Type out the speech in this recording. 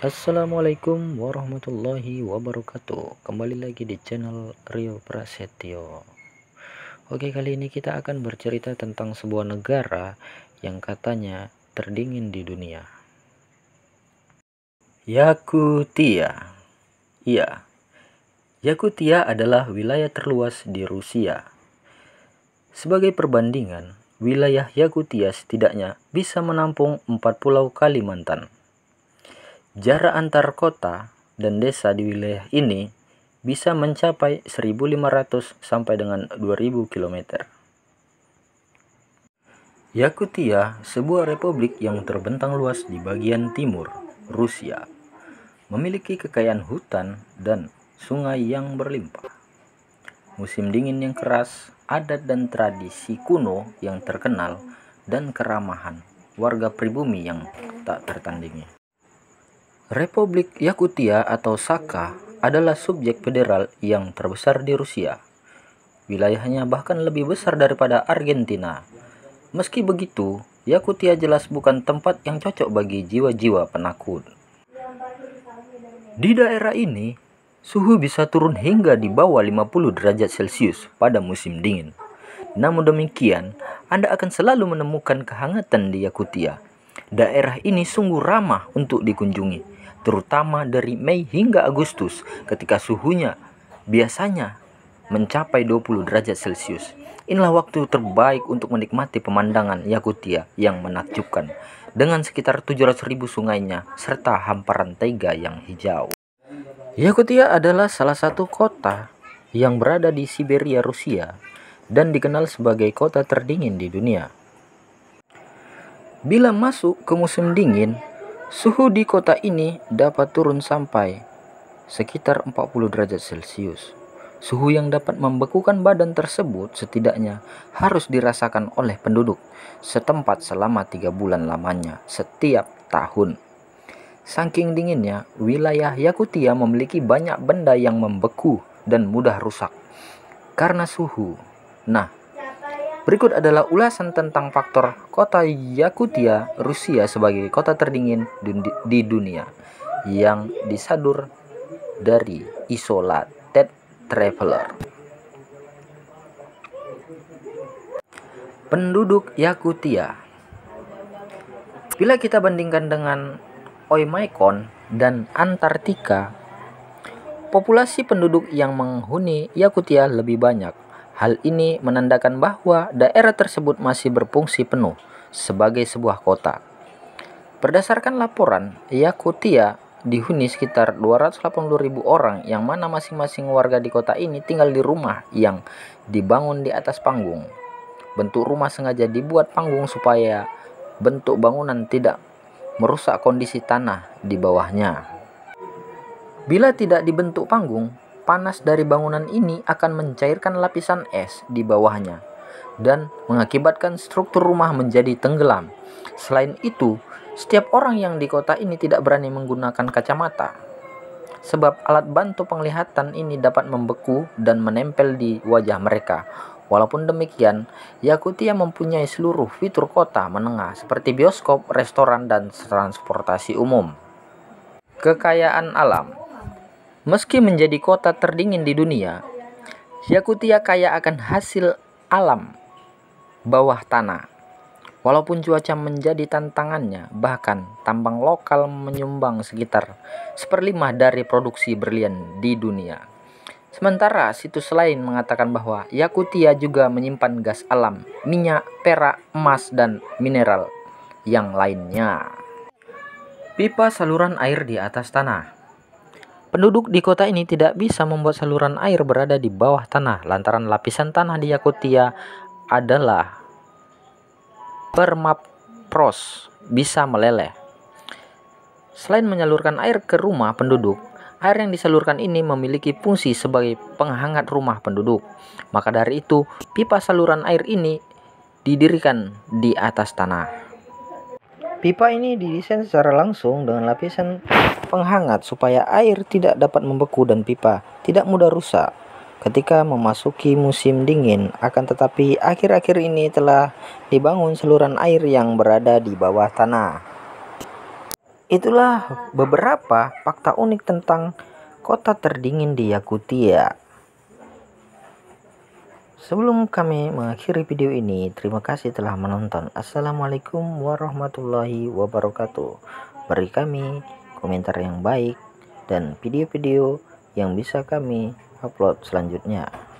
Assalamualaikum warahmatullahi wabarakatuh. Kembali lagi di channel Rio Prasetyo. Oke, kali ini kita akan bercerita tentang sebuah negara yang katanya terdingin di dunia. Yakutia. Iya, Yakutia adalah wilayah terluas di Rusia. Sebagai perbandingan, wilayah Yakutia setidaknya bisa menampung 4 pulau Kalimantan. Jarak antar kota dan desa di wilayah ini bisa mencapai 1.500 sampai dengan 2.000 km. Yakutia, sebuah republik yang terbentang luas di bagian timur Rusia, memiliki kekayaan hutan dan sungai yang berlimpah. Musim dingin yang keras, adat dan tradisi kuno yang terkenal, dan keramahan warga pribumi yang tak tertandingi. Republik Yakutia atau Sakha adalah subjek federal yang terbesar di Rusia. Wilayahnya bahkan lebih besar daripada Argentina. Meski begitu, Yakutia jelas bukan tempat yang cocok bagi jiwa-jiwa penakut. Di daerah ini, suhu bisa turun hingga di bawah 50 derajat Celcius pada musim dingin. Namun demikian, Anda akan selalu menemukan kehangatan di Yakutia. Daerah ini sungguh ramah untuk dikunjungi, terutama dari Mei hingga Agustus ketika suhunya biasanya mencapai 20 derajat Celcius. Inilah waktu terbaik untuk menikmati pemandangan Yakutia yang menakjubkan dengan sekitar 700.000 sungainya serta hamparan taiga yang hijau. Yakutia adalah salah satu kota yang berada di Siberia, Rusia, dan dikenal sebagai kota terdingin di dunia. Bila masuk ke musim dingin, suhu di kota ini dapat turun sampai sekitar 40 derajat Celcius. Suhu yang dapat membekukan badan tersebut setidaknya harus dirasakan oleh penduduk setempat selama 3 bulan lamanya setiap tahun. Saking dinginnya, wilayah Yakutia memiliki banyak benda yang membeku dan mudah rusak karena suhu. Nah, berikut adalah ulasan tentang faktor kota Yakutia, Rusia sebagai kota terdingin di dunia yang disadur dari Isolated Traveler. Penduduk Yakutia. Bila kita bandingkan dengan Oymyakon dan Antartika, populasi penduduk yang menghuni Yakutia lebih banyak. Hal ini menandakan bahwa daerah tersebut masih berfungsi penuh sebagai sebuah kota. Berdasarkan laporan, Yakutia dihuni sekitar 280.000 orang, yang mana masing-masing warga di kota ini tinggal di rumah yang dibangun di atas panggung. Bentuk rumah sengaja dibuat panggung supaya bentuk bangunan tidak merusak kondisi tanah di bawahnya. Bila tidak dibentuk panggung, panas dari bangunan ini akan mencairkan lapisan es di bawahnya dan mengakibatkan struktur rumah menjadi tenggelam. Selain itu, setiap orang yang di kota ini tidak berani menggunakan kacamata, sebab alat bantu penglihatan ini dapat membeku dan menempel di wajah mereka. Walaupun demikian, Yakutia mempunyai seluruh fitur kota menengah seperti bioskop, restoran, dan transportasi umum. Kekayaan alam. Meski menjadi kota terdingin di dunia, Yakutia kaya akan hasil alam bawah tanah. Walaupun cuaca menjadi tantangannya, bahkan tambang lokal menyumbang sekitar 1/5 dari produksi berlian di dunia. Sementara situs lain mengatakan bahwa Yakutia juga menyimpan gas alam, minyak, perak, emas, dan mineral yang lainnya. Pipa saluran air di atas tanah. Penduduk di kota ini tidak bisa membuat saluran air berada di bawah tanah lantaran lapisan tanah di Yakutia adalah permafrost, bisa meleleh. Selain menyalurkan air ke rumah penduduk, air yang disalurkan ini memiliki fungsi sebagai penghangat rumah penduduk. Maka dari itu, pipa saluran air ini didirikan di atas tanah. Pipa ini didesain secara langsung dengan lapisan penghangat supaya air tidak dapat membeku dan pipa tidak mudah rusak ketika memasuki musim dingin. Akan tetapi akhir-akhir ini telah dibangun saluran air yang berada di bawah tanah. Itulah beberapa fakta unik tentang kota terdingin di Yakutia. Sebelum kami mengakhiri video ini, terima kasih telah menonton. Assalamualaikum warahmatullahi wabarakatuh. Beri kami komentar yang baik dan video-video yang bisa kami upload selanjutnya.